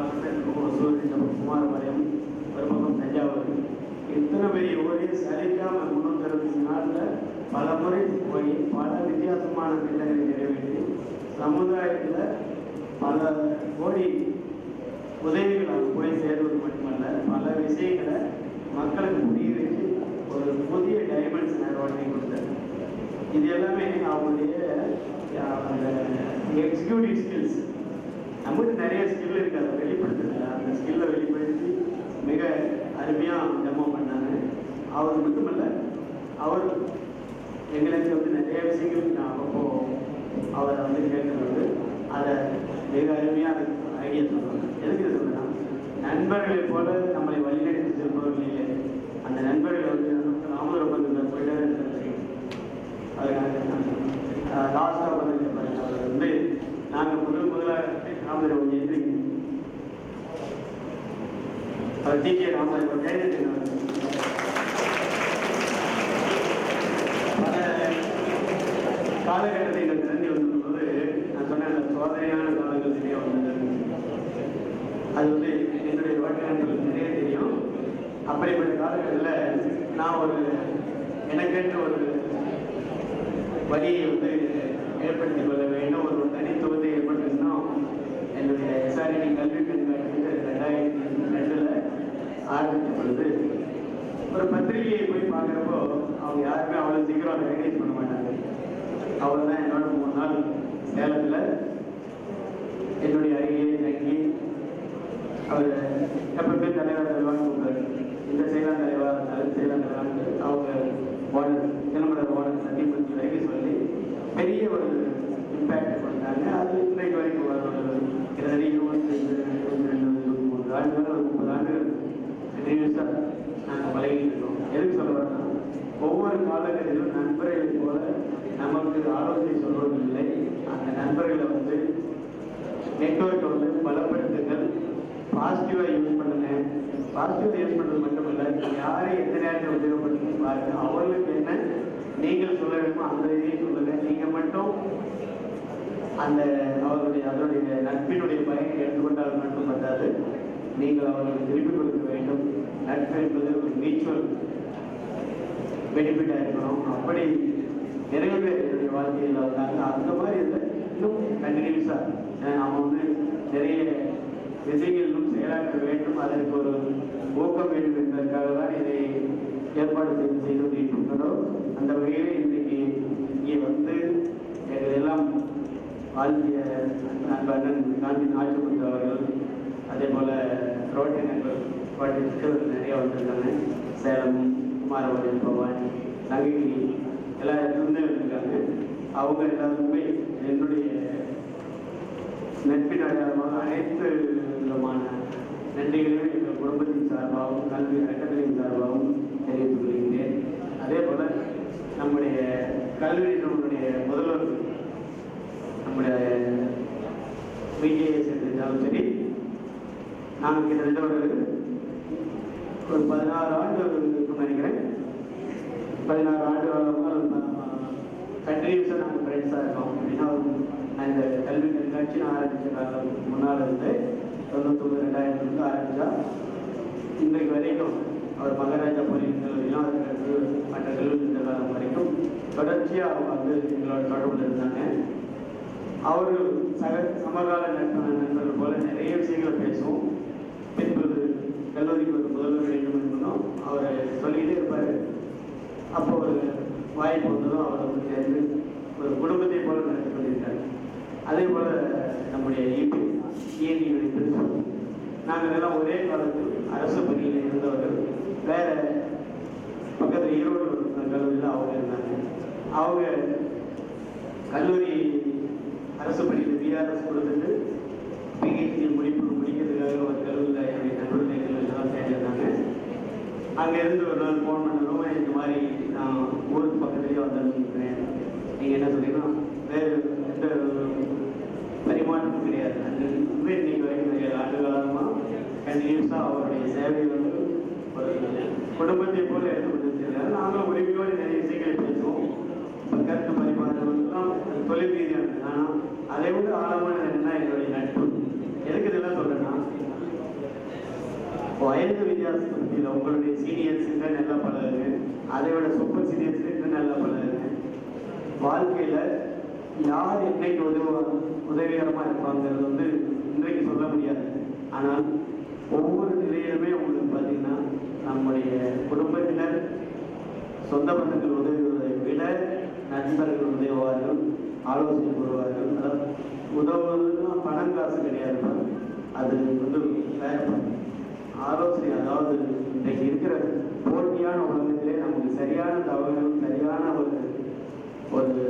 பக்கத்தில் இருக்கும் ஒசூர், இந்த பக்கம் குமாரபாளையம், ஒரு பக்கம் தஞ்சாவூர். இத்தனை பெரிய ஊரையும் சலிக்காமல் 365 நாளில் பல முறை போய் பல வித்தியாசமான திட்டங்களை நிறைவேற்றி சமுதாயத்தில் பல கோடி உதவிகள் அவங்க போய் சேர்வது மட்டுமல்ல, பல விஷயங்களை மக்களுக்கு புரிய வச்சு ஒரு புதிய டைமென்ஷன் உடனே கொடுத்தாரு. இது எல்லாமே அவங்களுடைய அந்த எக்ஸிக்யூட்டிவ் ஸ்கில்ஸ். நம்மகிட்ட நிறைய ஸ்கில் இருக்குது, அதை வெளிப்படுத்துறதில்ல. அந்த ஸ்கில்லை வெளிப்படுத்தி மிக அருமையாக டெமோ பண்ணாங்க. அவர் மட்டுமல்ல, அவர் எங்களுக்கு வந்து நிறைய விஷயங்கள் நான் அப்போ அவரை வந்து கேட்கறது அதை மிக அருமையாக ஐடியா சொல்லுவாங்க. எதுக்கு சொல்லுன்னா, நண்பர்களை போல நம்மளை வழிநடத்தி செல்பவர்கள் இல்லை, அந்த நண்பர்கள் வந்து ராமதுரபந்தத்தில் போயிட்டு அதுக்காக லாஸ்ட்டாக வந்து அவர் வந்து நாங்கள் முதலாக ராமதுரை கொஞ்சம் எதிர்க்கு அவர் டிகே ராமதுரை கைது பல காலகட்டத்தை எங்கள் திறந்து வந்தபோது நான் சொன்ன அந்த சோதனையான காலங்கள் நிறைய வந்தது. அது வந்து என்னுடைய வாழ்க்கைகளுக்கு நிறைய தெரியும். அப்படிப்பட்ட காலகட்டத்தில் நான் ஒரு எனக்கென்று ஒரு வழியை வந்து ஏற்படுத்திக் கொள்ள வேண்டும், ஒரு தனித்துவத்தை ஏற்படுத்தணும். என்னுடைய எஸ்ஆர்டி கல்வி கண்காட்சி 2002 ஆரம்பித்த பொழுது ஒரு பத்திரிகையை போய் பார்க்குறப்போ அவங்க யாருமே அவ்வளோ சீக்கிரம் அதை ரெகனைஸ் பண்ண மாட்டாங்க. அவ்வளோதான் என்னோட 3 நாள் சேலத்தில் என்னுடைய அருகே தங்கி அவர் எப்பவுமே தலைவர் தலைவான்னு கூப்பிட்டாரு. இந்த செயலாம் தலைவர் செயலாம் தலைவான்னு அவங்க ஓனர் தினமலர் ஓனர் சத்தியமூர்த்தி வரைக்கும் சொல்லி பெரிய ஒரு இம்பேக்ட் கொடுத்தாங்க. அது இன்றைக்கு வரைக்கும் வரும். கிட்டத்தட்ட 22, 23 ஆண்டுகள், ஒரு 30 ஆண்டுகள் கண்டினியூஸாக நாங்கள் பழகிட்டு இருக்கோம். எதுக்கு சொல்ல வரேன்னா, ஒவ்வொரு காலகட்டத்திலும் நண்பர்களை போல நமக்கு ஆலோசனை சொல்வதில்லை. அந்த நண்பர்களை வந்து நெட்வொர்க்கை வந்து பலப்படுத்துங்கள், பாசிட்டிவாக யூஸ் பண்ணுங்க. பாசிட்டிவாக யூஸ் பண்ணுறது மட்டும் இல்லை, யாரை எந்த நேரத்தில் உபயோகப்படுத்தி பாருங்க. அவர்களுக்கு என்ன நீங்கள் சொல்ல வேணுமோ அந்த இதையும் சொல்லுங்க. நீங்கள் மட்டும் அந்த அதனுடைய நட்பினுடைய பயனை எடுத்துக்கொண்டால் மட்டும் பத்தாது, நீங்கள் அவர்களுக்கு திருப்பி கொடுக்க வேண்டும். நட்பு என்பது ஒரு மியூச்சுவல் பெனிஃபிட்டாக இருக்கணும். அப்படி நிறைய பேர் என்னுடைய வாழ்க்கையில் வந்தாங்க. அந்த மாதிரி இதில் இன்னும் கண்டினியூஸாக நம்ம வந்து நிறைய விஷயங்களும் செயலாற்ற வேண்டும். அதற்கு ஒரு ஊக்கம் வேண்டும் என்பதற்காக தான் இதை ஏற்பாடு செய்து கொண்டிருக்கிறோம். அந்த வகையில் இன்றைக்கு இங்கே வந்து எங்கள் எல்லாம் வாழ்க்கைய நண்பர்கள் காந்தி நாச்சுமுத்து அவர்கள், அதே போல் ரோட்டரி நண்பர் பாட்டு நிறையா வந்திருக்காங்க. சேலம், குமாரபாளையம், பவான், நகைகிரி எல்லா இடத்துலேருந்தே வந்திருக்காங்க. அவங்க எல்லாருமே என்னுடைய நட்பின் அடையாளமாக அனைத்து விதமான நன்றிகளையும் எங்கள் குடும்பத்தின் சார்பாகவும் கல்வி அறக்கட்டளையின் சார்பாகவும் தெரிவித்துக் கொள்கின்றேன். அதே போல் நம்முடைய கல்வி நிறுவனுடைய முதல்வர் நம்முடைய பிஜேஎஸ் இருந்தாலும் சரி, நாங்கள் கிட்டத்தட்ட ஒரு 16 ஆண்டுகள் இருக்குன்னு நினைக்கிறேன். 16 ஆண்டு கண்டினியூஸாக நாங்கள் ஃப்ரெண்ட்ஸாக இருக்கோம். அப்படின்னா நான் இந்த கல்வி கண்காட்சி ஆரம்பித்த காலம் முன்னால் இருந்து 99, 2000 ஆரம்பித்தா இன்றைக்கு வரைக்கும் அவர் மகாராஜா பொறியியல் கல்லூரியும் அதுக்கு மற்ற கல்லூரி இருந்த காலம் வரைக்கும் தொடர்ச்சியாக அவங்க வந்து எங்களோட தொடர்பில் இருந்தாங்க. அவர் சமகால நண்பர்கள் போல நிறைய விஷயங்களை பேசுவோம். பின்பு கல்லூரிக்கு ஒரு முதல்வர் வேண்டும் என்பதும் அவர் சொல்லிக்கிட்டே இருப்பார். அப்போ ஒரு வாய்ப்பு வந்ததும் அவர் வந்து சேர்ந்து ஒரு குடும்பத்தை போல நடத்தி கொண்டிருக்காரு. அதே போல் நம்முடைய இஎன்டியுடைய பிரின்சிபல், நாங்கள் எல்லாம் ஒரே காலத்தில் அரசு பணியில் இருந்தவர்கள். வேறு பக்கத்தில் ஈரோடு கல்லூரியில் அவங்க இருந்தாங்க. அவங்க கல்லூரி அரசு பணியில் பிஆர்எஸ் கொடுத்துட்டு பிஹெச்டி முடிக்கிறதுக்காக ஒரு கல்லூரியில் என்னுடைய நண்பர்கள் எல்லாம் சேர்ந்துருந்தாங்க. அங்கேருந்து ஒரு நாள் ஃபோன் பண்ணணும், இந்த மாதிரி நான் ஊருக்கு பக்கத்துலேயே வந்துருக்கிறேன், நீங்கள் என்ன சொல்லிங்கன்னா வேறு எந்த பரிமாற்றமும் கிடையாது. அந்த இன்னைக்கு வரைக்கும் 7 ஆண்டு காலமாக கண்டினியூஸாக அவருடைய சேவை வந்து ஒரு குடும்பத்தை போல எடுத்து கொடுத்துருக்காரு. நாங்களும் உரிமையோடு நிறைய விஷயங்களை பேசுவோம். இப்போ கருத்து பரிமாற்றம்லாம் தொழில் ரீதியானது. ஆனால் அதை விட ஆழமான என்னன்னா என்னுடைய நட்பு. எதுக்கு இதெல்லாம் சொல்கிறேன்னா, வயது வித்தியாசத்தை பற்றி இல்லை, உங்களுடைய சீனியர்ஸுங்க நல்லா பழகுங்க, அதை விட சூப்பர் சீனியர்ஸுங்க நல்லா பழகுங்க. வாழ்க்கையில் யார் என்னைக்கு உதவிகரமாக இருப்பாங்கிறது வந்து இன்றைக்கு சொல்ல முடியாது. ஆனால் ஒவ்வொரு நிலையிலுமே உங்களுக்கு பார்த்தீங்கன்னா நம்முடைய குடும்பத்தினர், சொந்த பந்தங்கள் உதவுவதை விட நண்பர்கள் உதவுவார்கள், ஆலோசனை கூறுவார்கள். அதாவது உதவுவதுன்னா பணம் காசு கிடையாது, அது வந்து வேறு ஆலோசனை. அதாவது இன்றைக்கு இருக்கிற போட்டியான உலகத்திலே நமக்கு சரியான தகவல்கள், சரியான ஒரு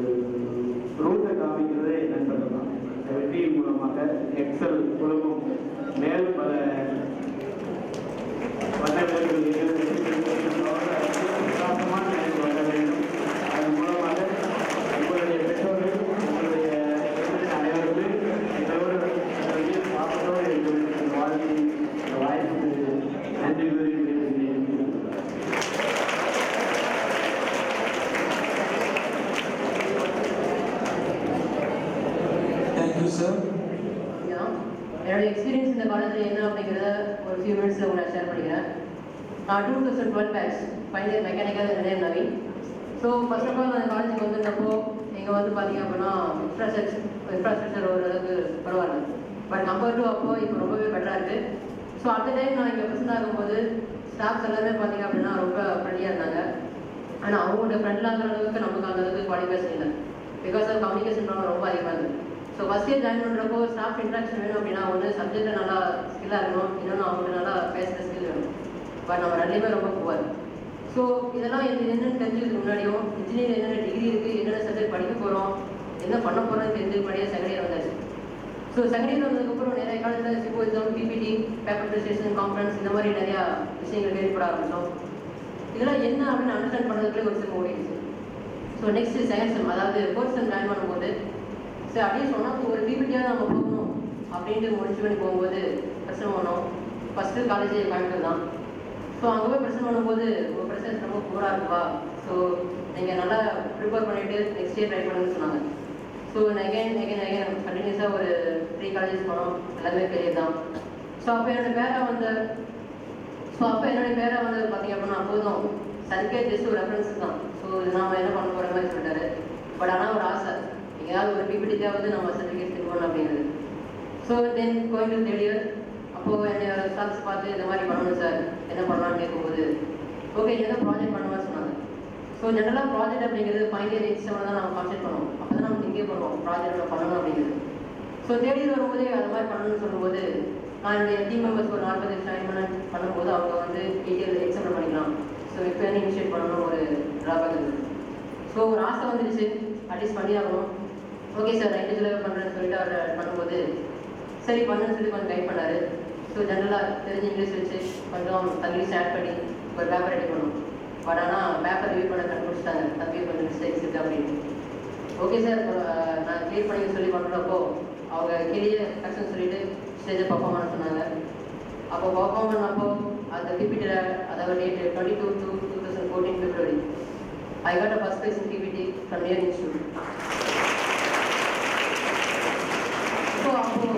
ரூட்டை காமிக்கிறதே நண்பர்கள் தான். இந்த வெற்றியின் மூலமாக எக்ஸல் குழுமம் மேலும் பல வண்ணவிலங்குகள் பிரகாசமான நிலைக்கு வர வேண்டும். அதன் மூலமாக உங்களுடைய பெற்றோர்கள், உங்களுடைய அனைவருமே எங்களோடு பாப்பத்தோடு எங்களுடைய வாழ்க்கை வாய்ப்பு நன்றி கூறி விடைபெறுகிறேன். Thank you sir. என்னோட எக்ஸ்பீரியன்ஸ் இந்த காலேஜில் என்ன அப்படிங்கிறத ஒரு ஃபியூ மினிட்ஸில் உங்களை ஷேர் பண்ணிக்கிறேன். நான் 2012 batch final year mechanical engineer Naveen. So first of all அந்த காலேஜுக்கு வந்திருந்தப்போ இங்கே வந்து பார்த்தீங்க அப்படின்னா இன்ஃப்ராஸ்ட்ரக்சர் ஓரளவுக்கு பரவாயில்ல. பட் கம்பேர் டு அப்போ இப்போ ரொம்பவே பெட்டராக இருக்குது. ஸோ அந்த டைம் நான் இங்கே ப்ரெசென்ட் ஆகும்போது ஸ்டாஃப்ஸ் எல்லாமே பார்த்தீங்க அப்படின்னா ரொம்ப ஃப்ரெண்ட்லியாக இருந்தாங்க. ஆனால் அவங்களோட ஃப்ரெண்டில் ஆகிற அளவுக்கு நமக்கு அந்த அளவுக்கு குவாலிஃபிகேஷன் இல்லை. பிகாஸ் ஆஃப் கம்யூனிகேஷன் ப்ராப்ளம் ரொம்ப அதிகமாக இருக்குது. ஸோ ஃபஸ்ட் இயர் ஜாயின் பண்ணுறப்போ ஸ்டாஃப் இன்ட்ராக்ஷன் வேணும் அப்படின்னா ஒன்று சப்ஜெக்டில் நல்லா ஸ்கில்லாக இருக்கணும், இன்னொன்று அவங்களுக்கு நல்லா பேசுகிற ஸ்கில் வேணும். பட் நம்ம ரெண்டுமே ரொம்ப புவர். ஸோ இதெல்லாம் என்னென்னு தெரிஞ்சதுக்கு முன்னாடியும் இன்ஜினியர் என்னென்ன டிகிரி இருக்குது, என்னென்ன சப்ஜெக்ட் படிக்க போகிறோம், என்ன பண்ண போகிறோம்னு தெரிஞ்சதுக்கு முன்னாடியே செகண்ட் இயர் வந்தாச்சு. ஸோ செகண்ட் இயர் வந்ததுக்கப்புறம் நிறைய காலேஜில் symposium, PPT, paper presentation, conference இந்த மாதிரி நிறையா விஷயங்கள் கேள்விப்பட ஆரம்பித்தோம். இதெல்லாம் என்ன அப்படின்னு அண்டர்ஸ்டாண்ட் பண்ணுறதுக்குள்ளே ஒரு செம் ஓடிடுச்சு. ஸோ நெக்ஸ்ட் செகண்ட் செம், அதாவது ஃபோர்த் செம் ஜாயின் பண்ணும்போது சரி அப்படியே சொன்னால் ஒரு பிபிடியாக நம்ம போகணும் அப்படின்ட்டு முடிச்சு பண்ணி போகும்போது பிரச்சனை பண்ணோம். ஃபஸ்ட்டு காலேஜே கோயம்புத்தூர் தான். ஸோ அங்கே போய் பிரச்சனை பண்ணும்போது உங்கள் ப்ரெசன்ஸ் ரொம்ப பூராக இருக்குப்பா, ஸோ நீங்கள் நல்லா ப்ரிப்பேர் பண்ணிவிட்டு நெக்ஸ்ட் இயர் ட்ரை பண்ணுன்னு சொன்னாங்க. ஸோ அகைன் கண்டினியூஸாக ஒரு 3 காலேஜஸ் போனோம், எல்லாமே பெரிய தான். ஸோ அப்போ என்னோடய பேராக வந்து பார்த்தீங்க அப்படின்னா அப்போதும் சர்க்கே ஜஸ்ட் ஒரு ரெஃபரன்ஸ் தான். ஸோ நாம் என்ன பண்ண போகிற மாதிரி சொல்லிட்டாரு. பட் ஆனால் ஒரு ஆசை, ஏதாவது ஒரு பிபிடிக்காக வந்து நம்ம சர்டிஃபிகேட் திரும்பணும் அப்படிங்கிறது. So then going to third year அப்போது என்னோட ஸ்டாஃப்ஸ் பார்த்து இந்த மாதிரி பண்ணணும் சார், என்ன பண்ணலான்னு கேட்கும்போது ஓகே ஏதோ ப்ராஜெக்ட் பண்ணுவான்னு சொன்னாங்க. ஸோ ஜென்ரலாக ப்ராஜெக்ட் அப்படிங்கிறது ஃபைனல் இயர் எக்ஸாமில் தான் நம்ம கான்சென்ட் பண்ணுவோம். அப்போ தான் நம்ம திங்கே பண்ணுவோம் ப்ராஜெக்ட் பண்ணணும் அப்படிங்கிறது. ஸோ தேர்ட் இயர் வரும்போது அது மாதிரி பண்ணணும்னு சொல்லும்போது நான் என்னுடைய டீம் மெம்பர்ஸ் ஒரு 40 ஜாயின் பண்ணும்போது அவங்க வந்து டீட்டெயில் எக்ஸாமில் பண்ணிக்கலாம். ஸோ இப்போ இனிஷியேட் பண்ணணும் ஒரு ட்ராபேக் இருக்குது. ஸோ ஒரு ஆசை வந்துடுச்சு, அட்லீஸ்ட் பண்ணி ஆகணும். ஓகே சார் நான் இண்டிவிஜுவலாக பண்ணுறேன்னு சொல்லிட்டு அவர் பண்ணும்போது சரி பண்ணுன்னு சொல்லி கொஞ்சம் கைட் பண்ணார். ஸோ ஜென்ரலாக தெரிஞ்ச இங்கிலீஷ் வச்சு கொஞ்சம் இங்கிலீஷ் ஆட் பண்ணி ஒரு பேப்பர் ரெடி பண்ணணும். பட் ஆனால் பேப்பர் ரிவ்யூ பண்ண கண்டுபிடிச்சிட்டாங்க, தம்பி கொஞ்சம் மிஸ்டேக்ஸ் இருக்குது அப்படின்னு. ஓகே சார் நான் கிளியர் பண்ணி சொல்லி பண்ணுறப்போ அவங்க கீழே கரெக்ஷன் சொல்லிவிட்டு ஸ்டேஜை பர்ஃபார்ம் பண்ண சொன்னாங்க. அப்போ பர்ஃபார்ம் பண்ணப்போ அந்த பிபிடியில் அதாவது date 22/2/2014 February I got a first place in PPT from Near Institute. So அப்போ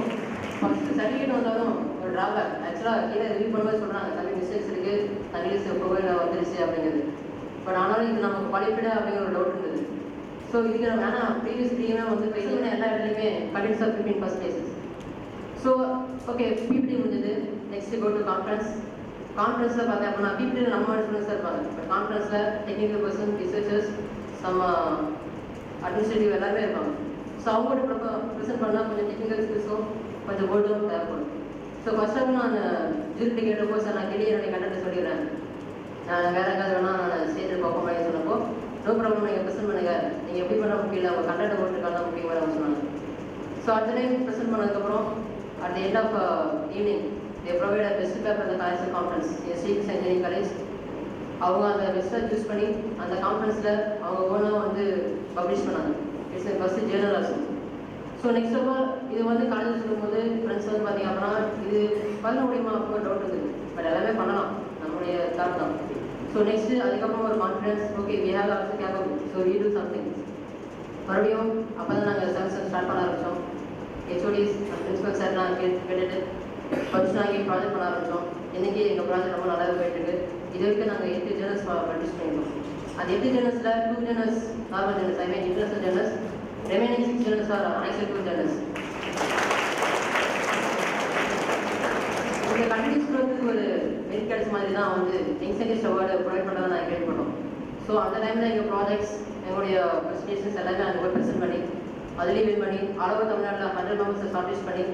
ஃபஸ்ட்டு சர்டிஃபிகேட் வந்தாலும் ஒரு ட்ராபேக் ஆக்சுவலாக கீழே ரிவ்யூ பண்ணும்போது சொல்கிறாங்க தம்பி மிஸ்டேக்ஸ் இருக்குது, இங்கிலீஷ் எப்போவே வந்துருச்சு அப்படிங்கிறது. பட் ஆனாலும் இது நமக்கு குவாலிஃபைடாக அப்படிங்கிற ஒரு டவுட் இருந்தது. ஸோ இதுக்கு நம்ம ஆனால் ப்ரீவியஸ் டீமாக வந்து பேசுகிற எல்லா இடத்துலையுமே continuous of 15 first places. So okay PPT முடிஞ்சது. நெக்ஸ்ட் கோ டு கான்ஃபரன்ஸில் பார்த்தேன் அப்படின்னா பிபிடியில் நம்ம ஸ்டூடெண்ட்ஸ் தான் இருப்பாங்க. பட் கான்ஃபரன்ஸில் technical person, researchers, some administrative எல்லாருமே இருப்பாங்க. ஸோ அவங்கள்ட்ட ப்ரெசென்ட் பண்ணால் கொஞ்சம் டெக்னிக்கல் ஸ்கில்ஸும் கொஞ்சம் வேர்டும் தேவைப்படும். ஸோ ஃபர்ஸ்ட் ஆஃப் நான் ஜூரி கேட்டப்போ சார் நான் கிளியர் என்னுடைய கண்டென்ட் சொல்லிடுறேன், நான் வேறு எங்காவது வேணால் நான் ஸ்டேஜில் பர்ஃபார்ம் பண்ணி சொன்னப்போ நோ ப்ராப்ளம் நீங்கள் ப்ரெசென்ட் பண்ணுங்கள், நீங்கள் எப்படி பண்ண முடியல அவங்க கண்டென்ட் போட்டுருக்காங்க முக்கியமாக அவங்க சொன்னாங்க. ஸோ அடுத்த டைம் ப்ரெசென்ட் பண்ணதுக்கப்புறம் at the end of evening they provide a best paper at the college conference in Srikrishna Engineering College. அவங்க அந்த பெஸ்ட்டை சூஸ் பண்ணி அந்த கான்ஃபரன்ஸில் அவங்க ஓனாக வந்து பப்ளிஷ் பண்ணாங்க. It's first journal also. So next of all இது வந்து காலேஜ் சொல்லும்போது ஃப்ரெண்ட்ஸ் வந்து பார்த்தீங்க அப்படின்னா இது பண்ண முடியுமா அப்படின்னு டவுட் இருக்குது. பட் எல்லாமே பண்ணலாம், நம்மளுடைய தாட் தான். ஸோ நெக்ஸ்ட்டு அதுக்கப்புறம் ஒரு confidence, okay we have also capable, so we do something. மறுபடியும் அப்போ தான் நாங்கள் செமஸ்டர் ஸ்டார்ட் பண்ண ஆரம்பித்தோம். ஹெச்ஓடிஸ் பிரின்சிபல் சார் நான் கேட்டுட்டு ஃபர்ஸ்ட் நாங்கள் ப்ராஜெக்ட் பண்ண ஆரம்பித்தோம். இன்றைக்கி எங்கள் ப்ராஜெக்ட் ரொம்ப நல்லாவே போயிட்டுருக்கு. இது வரைக்கும் நாங்கள் 8 ஜேர்னல்ஸ் பப்ளிஷ் பண்ணியிருக்கோம். அந்த 8 ஜேர்னல்ஸில் 2 journals normal journals, I mean international journals. Remaining 6 journals are unexpected journals. இந்த கண்டினியூஸ் க்ரோத்துக்கு ஒரு மெரிட் கிடைச்ச மாதிரி தான் வந்து யங் சயின்டிஸ்ட் அவார்டு ப்ரொவைட் பண்ணுறதை நாங்கள் கேள்விப்பட்டோம். ஸோ அந்த டைமில் எங்கள் ப்ராஜெக்ட்ஸ், எங்களுடைய ப்ரெசன்டேஷன்ஸ் எல்லாமே அங்கே போய் ப்ரெசென்ட் பண்ணி அதுலேயும் வின் பண்ணி ஆல் ஓவர் தமிழ்நாட்டில் 100 மெம்பர்ஸை ஷார்ட்லிஸ்ட் பண்ணி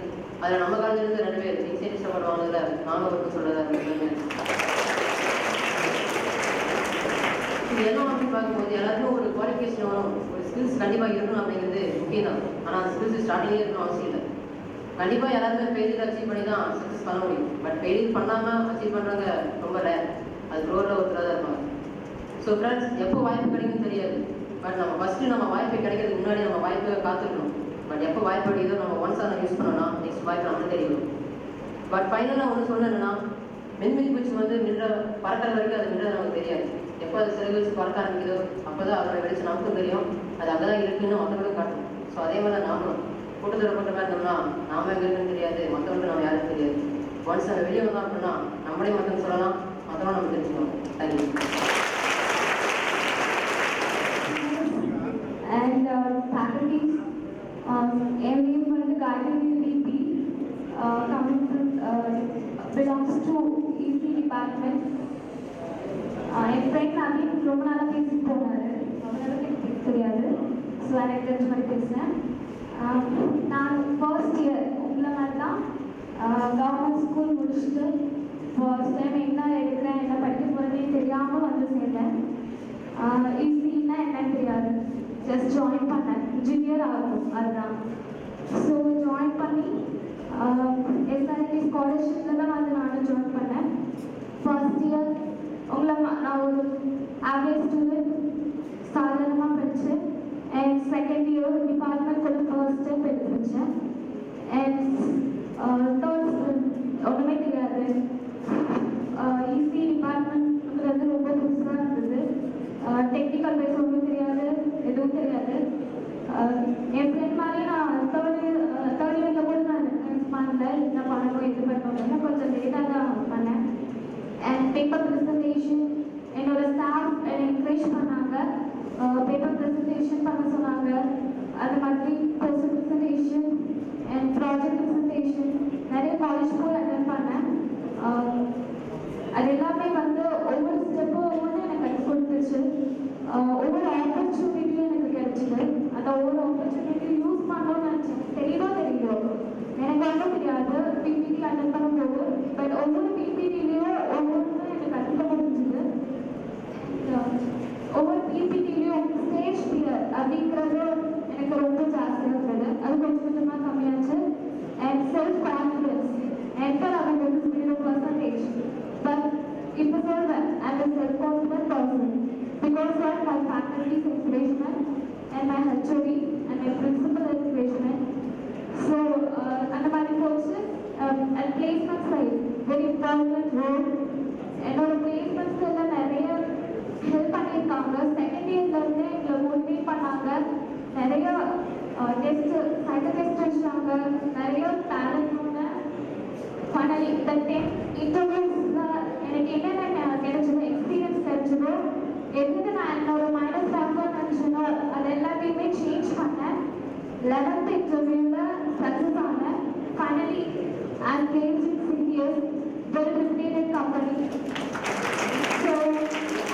அதில் நம்ம காலேஜ்லேருந்து 2 பேர் யங் சயின்டிஸ்ட் அவார்டு வாங்கினதில் நானும் ஒருத்தர் சொல்கிறதா இருக்கேன். இது எல்லாம் அப்படின்னு பார்க்கும்போது எல்லாருக்கும் ஒரு குவாலிஃபிகேஷன் வரும், ஒரு ஸ்கில்ஸ் கண்டிப்பாக இருக்கணும் அப்படிங்கிறது முக்கியம் தான். ஆனால் அந்த ஸ்கில்ஸ் ஸ்டார்டிங்கே இருக்கணும் அவசியம் இல்லை. கண்டிப்பாக எல்லாருமே ஃபெயிலியர் அச்சீவ் பண்ணி தான் சக்ஸஸ் பண்ண முடியும். பட் ஃபெயிலியர் பண்ணாமல் அச்சீவ் பண்ணுறவங்க ரொம்ப ரேர். அது க்ரோரில் ஒருத்தராக தான் இருப்பாங்க. ஸோ ஃப்ரெண்ட்ஸ், எப்போ வாய்ப்பு கிடைக்குன்னு தெரியாது. பட் நம்ம ஃபஸ்ட்டு நம்ம வாய்ப்பு கிடைக்கிறதுக்கு முன்னாடி நம்ம வாய்ப்பை காத்திருக்கணும். பட் எப்போ வாய்ப்பு கிடைக்குதோ நம்ம ஒன்ஸ் அதை யூஸ் பண்ணோம்னா நெக்ஸ்ட் வாய்ப்பு நம்மளுக்கு தெரியும். பட் ஃபைனலாக ஒன்று சொன்னேன்னா, மின்மினி பூச்சி வந்து பறக்கிற வரைக்கும் அது மின்றது நமக்கு தெரியாது. எப்போ அது சிறகு வச்சு பறக்க ஆரம்பிக்குதோ அப்போ தான் அதோட வெளிச்சம் நமக்கும் தெரியும். அது அங்கே தான் இருக்குன்னு மற்றவங்களும் காட்டும். ஸோ அதே மாதிரி தான் நாமளும் கூட்டத்தில் போட்ட மாதிரி இருந்தோம்னா நாம எங்கே இருக்குன்னு தெரியாது, மற்றவங்களுக்கு நம்ம யாருக்கும் தெரியாது. ஒன்ஸ் நம்ம வெளியே வந்தோம் அப்படின்னா நம்மளே மற்றவங்க சொல்லலாம், மற்றவங்க நம்ம தெரிஞ்சுக்கணும். Thank you. And faculties, everyone from the guidance VP belongs to EC department. N friend Naveen ரொம்ப நாளாக பேசிட்டு போனார், அவங்களுக்கு பேச தெரியாது. ஸோ எனக்கு தெரிஞ்ச மாதிரி பேசுகிறேன். நான் ஃபர்ஸ்ட் இயர் உங்களை மாதிரி தான் கவர்மெண்ட் ஸ்கூல் முடிச்சுட்டு ஃபர்ஸ்ட் டைம் என்ன எடுக்கிறேன் என்ன படிக்க போகிறேன்னே தெரியாமல் வந்து சேர்ந்தேன். ஈஸின்னா என்னன்னு தெரியாது, ஜஸ்ட் ஜாயின் பண்ணேன். இன்ஜினியர் ஆகும் அதுதான். ஸோ ஜாயின் பண்ணி எஸ்ஆர்டி ஸ்காலர்ஷிப்பில் தான் வந்து நானும் ஜாயின் பண்ணேன். ஃபர்ஸ்ட் இயர் உங்களை நான் ஒரு ஆவரேஜ் ஸ்டூடெண்ட், சாதாரணமாக படித்தேன். அண்ட் செகண்ட் இயர் டிபார்ட்மெண்ட்குள்ள ஃபர்ஸ்ட் டைம் எடுத்து வச்சேன். அண்ட் தேர்ட் ஒன்றுமே தெரியாது. ஈஸி டிபார்ட்மெண்ட்ங்கிறது ரொம்ப புதுசாக இருந்தது. டெக்னிக்கல் வைஸ் ஒன்றும் தெரியாது, எதுவும் தெரியாது. என் ஃப்ரெண்ட் மாதிரி நான் தேர்ட் இயரில் கூட நான் பண்ணல, என்ன பண்ணணும் எது பண்ணணும் கொஞ்சம் லேட்டாக தான் பண்ணேன். அண்ட் பேப்பர் ப்ரெசன்டேஷன் என்னோட ஸ்டாஃப் என்னை என்கரேஜ் பண்ணாங்க, பேப்பர் ப்ரெசன்டேஷன் பண்ண சொன்னாங்க. அது மாதிரி poster presentation and project presentation நிறைய காலேஜ் போய் அட்டென்ட் பண்ணேன். அது எல்லாமே வந்து ஒவ்வொரு ஸ்டெப்பும் ஒவ்வொன்று எனக்கு கற்றுக் கொடுத்துச்சு. ஒவ்வொரு ஆப்பர்ச்சுனிட்டியும் எனக்கு கிடைச்சிது. அந்த ஒவ்வொரு ஆப்பர்ச்சுனிட்டியும் யூஸ் பண்ணணும்னு நினச்சேன். தெரியவோ எனக்கு ஒன்றும் தெரியாது பிபிடி அட்டென்ட் பண்ணும்போது. பட் ஒவ்வொரு பிபிடிலையும் ஒவ்வொன்றும் எனக்கு கற்றுக்க முடிஞ்சுது. ஒவ்வொரு பிபிடிலையும் ஸ்டேஜ் ஃபியர் அப்படிங்கிறது எனக்கு ரொம்ப ஜாஸ்தியாக இருந்தது. அது கொஞ்சம் கொஞ்சமாக கம்மியாச்சு. அண்ட் செல்ஃப் கான்ஃபிடன்ஸ் என்டர் ஆகும்போது 0%. பட் இப்போ சொல்வேன், I am self confident person because of my faculties encouragement and my HOD and my principal encouragement. So அந்த மாதிரி போச்சு. And placement side very important role. என்னோட பிளேஸ்மெண்ட்ஸ் எல்லாம் நிறைய ஹெல்ப் பண்ணியிருக்காங்க. செகண்ட் இயர்லேருந்தே எங்களை மோட்டிவேட் பண்ணாங்க. நிறைய டெஸ்ட் சைக்கிள் டெஸ்ட் வச்சாங்க. நிறைய டேலண்ட் ஃபைனலி இந்த 10 இன்டர்வியூஸில் எனக்கு என்னென்ன கிடைச்சதோ எக்ஸ்பீரியன்ஸ் கிடைச்சதோ எதுக்கு நான் என்னோட மைனஸ் ஃபேக்டர் நினச்சனோ அது எல்லாத்தையுமே சேஞ்ச் பண்ணேன். 11th இன்டர்வியூவில் சக்ஸஸ் ஆனேன். Finally I am placed in CTS, well reputed company. So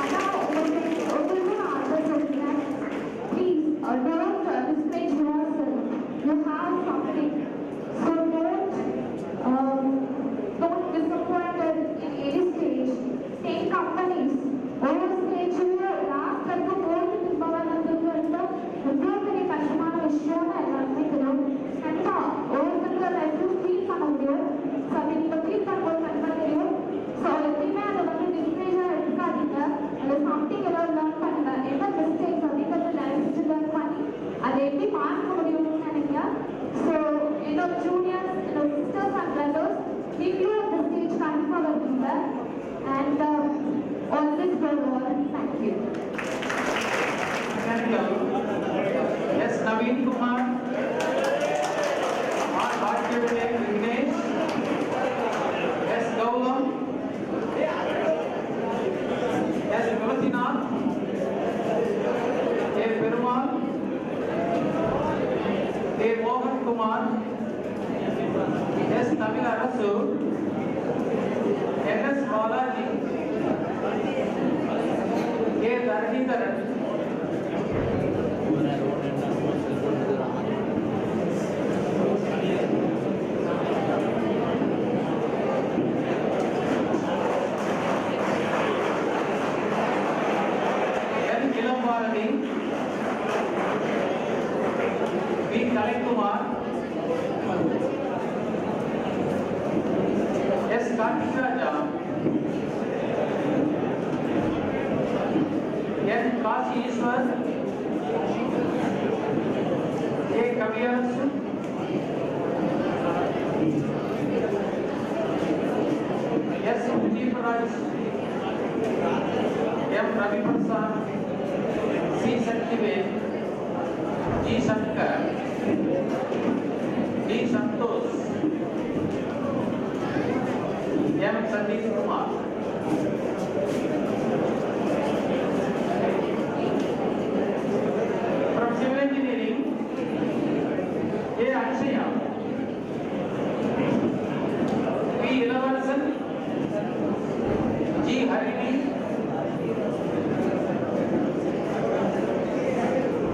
அதான் உங்களுக்கு நான் அட்வைஸ் சொல்கிறேன். Please don't discourage yourself. You have something. So don't disappointed in any stage. Take companies. Over stage last வரைக்கும் போயிட்டு போவாங்க. எவ்வளோ பெரிய கஷ்டமான விஷயம்னு எல்லாருமே தெரியும். கண்டிப்பாக ஒவ்வொருத்தருக்கு லைஃப்லையும் ஃபீல் பண்ண முடியும். ஸோ அப்படி நீங்கள் ஃபீல் பண்ணும்போது கண்டிப்பாக தெரியும். ஸோ எப்பயுமே அதை வந்து டிஸ்கரேஜாக Tamil Arasu, N.S. Balaji, K. Dharanidharan, N. Kilambharati, V. Kalaikumar, S. Kartik Raja, N. Kashi Ishwar, K. Kaviyas, S. Mujeeb Raj, M. Ravi Prasad, C. Saktivel, G. Shankar, D. Santosh, M. Satish Kumar. From Civil Engineering, A. Akshaya, P. Ilavasan, G. Harini,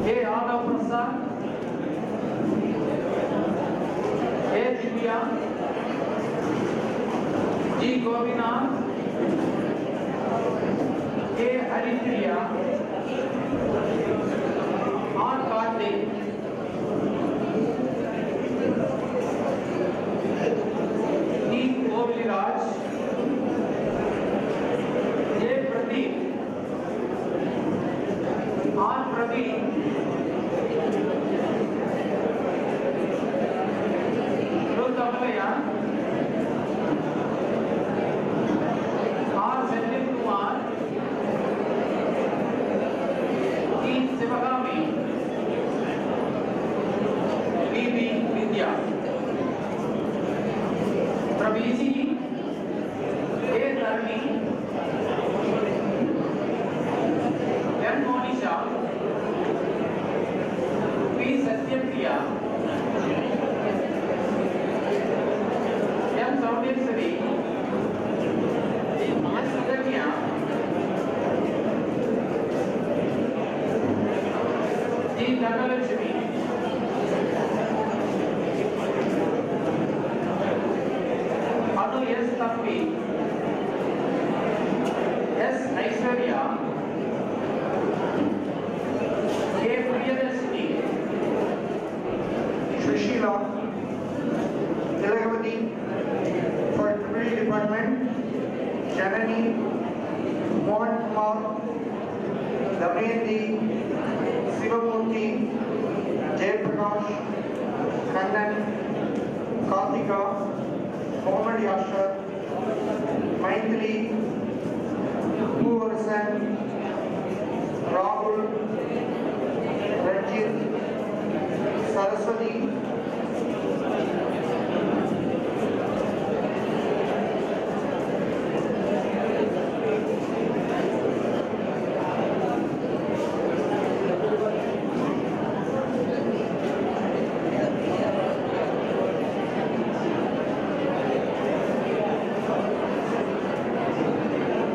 A. Adav Prasad, A. Divya, G. Govinath, K. Haripriya, R. Karthik, D. Koviliraj, J. Pradeep, R. Praveen, Ruth Amalaya, R. Sanjay Kumar, T. Sivagami, B.B. Vidya. From ECE, A. Dharani, M. Monisha, P. Satyapriya, M. Saudeshwari, S. Sudhanya, G. Dhanalakshmi, Adu S. Thambi, S. Aishwarya, K. Priyadarshini, Shrishila, Tilagavati, for Criminal Department, Janani, Mohan Kumar, Damayanti, Sivamurthy, Jayaprakash, Kannan, Karthika, Mohammad Yashar, Maithili, Poovarsan, Rahul, Ranjit, Saraswati,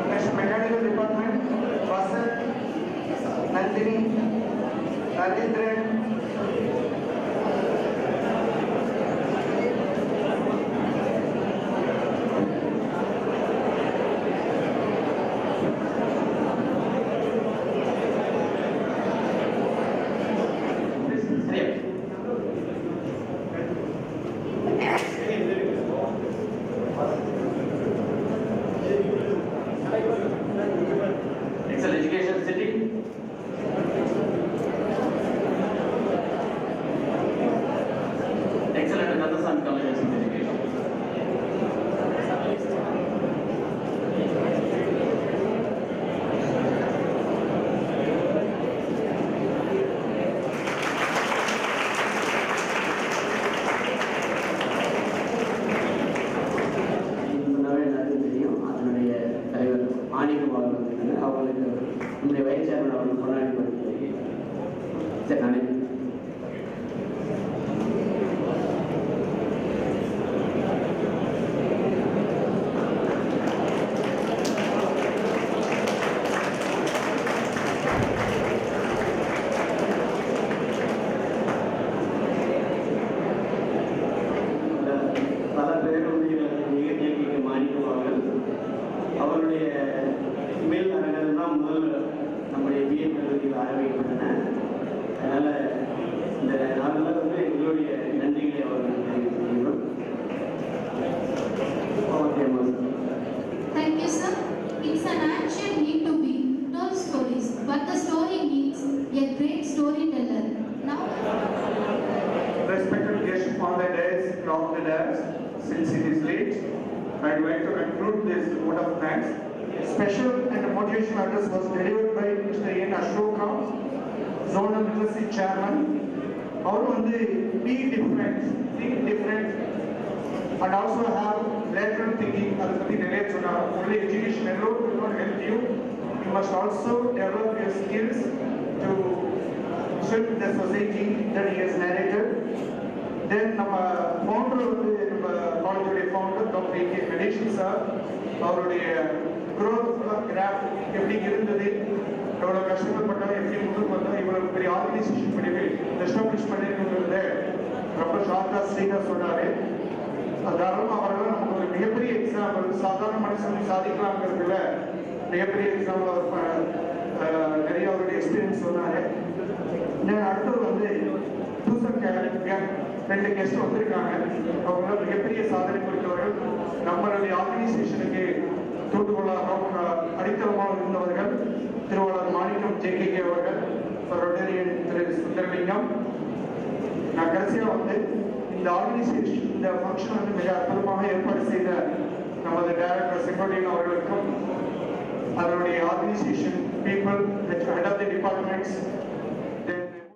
Next, Mechanical Department, Vasan, Nandini, Rajendran, Excel Education City, excellent another Sun College of Education. சொன்னாவே எல்லாருக்கும் தெரியும். அதனுடைய தலைவர் ஆணிக்குமார் வந்திருக்காங்க. அவங்களுக்கு நம்முடைய vice chairman அவர்கள் கொண்டாடி கொடுத்து சரி நானே the dais since it is late. I'd like to conclude this vote of thanks. Special and motivational address was delivered by Mr. N. Ashoka, Zonal Literacy Chairman. Our be different, think different, and also have lateral thinking. Only education alone will not help you. You must also develop your skills to serve the society that he has narrated. Then our founder of the college founder, Dr. A.K. Ganesh sir, our growth graph, எப்படி இருந்தது, எவ்வளோ கஷ்டப்பட்டோம், எப்படி முன்னுக்கு வந்தோம், இவ்வளோ பெரிய organisation பண்ணி எஸ்டாப்ளிஷ் பண்ணிருக்கிறது ரொம்ப ஷார்ட்டாக ஸ்ட்ரீட்டாக சொன்னார். தாராளமாக அவர்கள் நமக்கு ஒரு மிகப்பெரிய எக்ஸாம்பிள், சாதாரண மனுஷன் சாதிக்கலாங்கிறதுல மிகப்பெரிய எக்ஸாம்பிள் அவர் நிறைய அவருடைய எக்ஸ்பீரியன்ஸ் சொன்னார். அடுத்தது ரெண்டு கெஸ்ட் வந்திருக்காங்க. அவங்க மிகப்பெரிய சாதனை குறித்தவர்கள், நம்மளுடைய ஆர்கனைசேஷனுக்கு தூண்டுகோலாக அடித்தளமாக இருந்தவர்கள். திருவாளர் மாணிக்கம் ஜே.கே.கே அவர்கள், ரொட்டேரியன் திரு சுந்தரலிங்கம். நான் கடைசியாக இந்த ஆர்கனைசேஷன் இந்த ஃபங்க்ஷன் மிக அற்புதமாக ஏற்பாடு செய்த நமது டைரக்டர் செங்கோட்டையன் அவர்களுக்கும் அதனுடைய organisation people, head of the departments,